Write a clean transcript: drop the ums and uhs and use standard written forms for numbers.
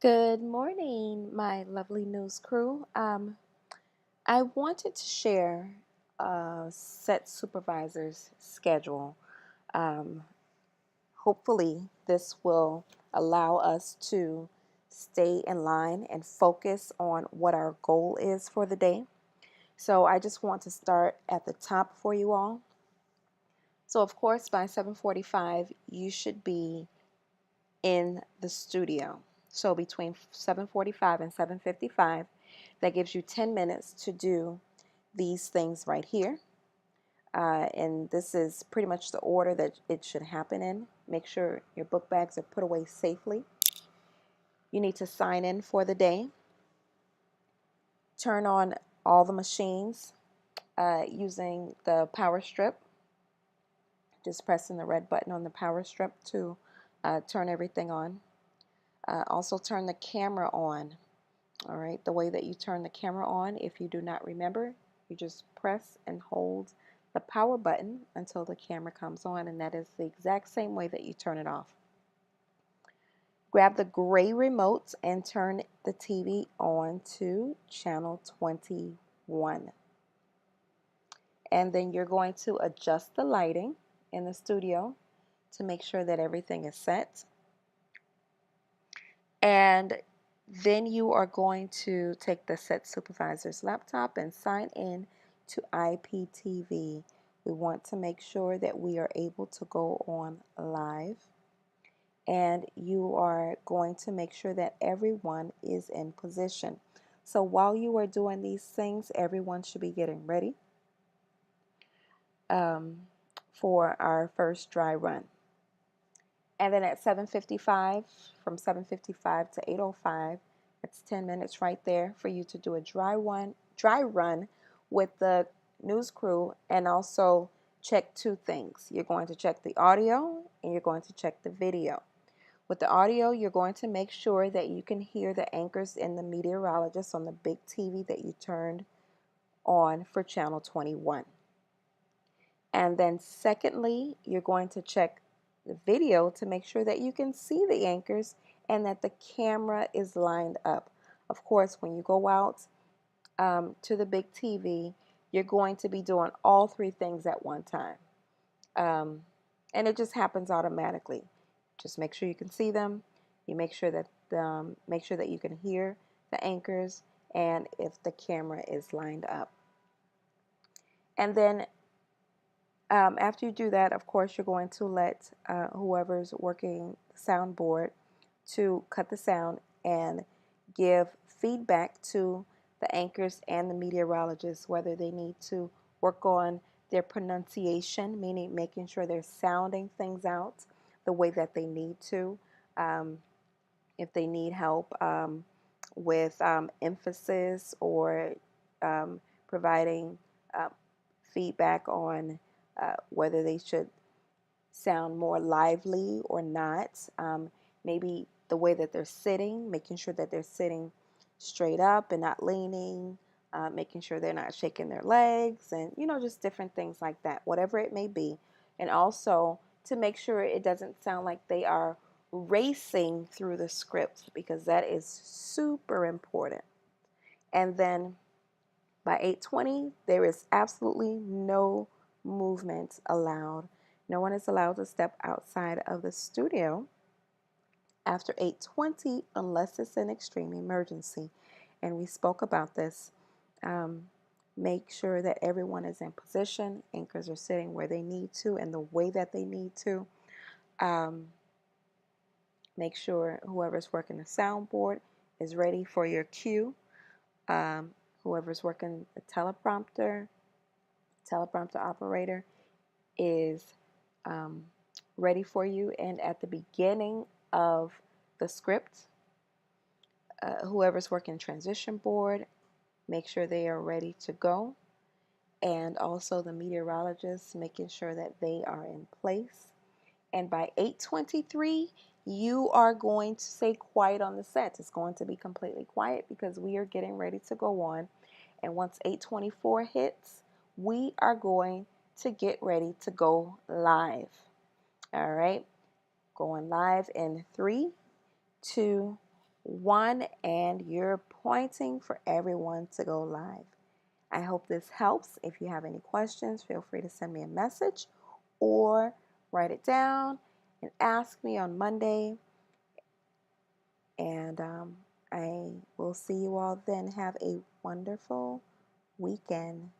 Good morning, my lovely news crew. I wanted to share a set supervisor's schedule. Um, Hopefully, this will allow us to stay in line and focus on what our goal is for the day. So, I just want to start at the top for you all. So, of course, by 7:45, you should be in the studio. So between 7:45 and 7:55, that gives you 10 minutes to do these things right here. And this is pretty much the order that it should happen in. Make sure your book bags are put away safely. You need to sign in for the day. Turn on all the machines using the power strip. Just pressing the red button on the power strip to turn everything on. Also turn the camera on. All right, the way that you turn the camera on, if you do not remember, you just press and hold the power button until the camera comes on, and that is the exact same way that you turn it off. Grab the gray remote and turn the TV on to channel 21. And then you're going to adjust the lighting in the studio to make sure that everything is set. And then you are going to take the set supervisor's laptop and sign in to IPTV. We want to make sure that we are able to go on live. And you are going to make sure that everyone is in position. So while you are doing these things, everyone should be getting ready um, for our first dry run. And then at 7:55, from 7:55 to 8:05, it's 10 minutes right there for you to do a dry run with the news crew, and also check two things. You're going to check the audio and you're going to check the video. With the audio, you're going to make sure that you can hear the anchors and the meteorologists on the big TV that you turned on for channel 21. And then secondly, you're going to check the video to make sure that you can see the anchors and that the camera is lined up. Of course, when you go out to the big TV, you're going to be doing all three things at one time. Um, and it just happens automatically. Just make sure you can see them. You make sure that you can hear the anchors and if the camera is lined up. And then after you do that, of course, you're going to let whoever's working the soundboard to cut the sound and give feedback to the anchors and the meteorologists, whether they need to work on their pronunciation, meaning making sure they're sounding things out the way that they need to. Um, if they need help with emphasis or providing uh, feedback on whether they should sound more lively or not. Maybe the way that they're sitting, making sure that they're sitting straight up and not leaning, making sure they're not shaking their legs, and just different things like that, whatever it may be. And also to make sure it doesn't sound like they are racing through the script, because that is super important. And then by 8:20, there is absolutely no movement allowed. No one is allowed to step outside of the studio after 8:20 unless it's an extreme emergency. And we spoke about this. Um, Make sure that everyone is in position. Anchors are sitting where they need to and the way that they need to. Um, Make sure whoever's working the soundboard is ready for your cue. Um, Whoever's working the teleprompter operator is um, ready for you. And at the beginning of the script, whoever's working transition board, make sure they are ready to go. And also the meteorologists, making sure that they are in place. And by 8:23, you are going to say quiet on the set. It's going to be completely quiet because we are getting ready to go on. And once 8:24 hits, we are going to get ready to go live. All right, going live in 3, 2, 1 and you're pointing for everyone to go live. I hope this helps. If you have any questions, feel free to send me a message or write it down and ask me on Monday. And I will see you all then. Have a wonderful weekend.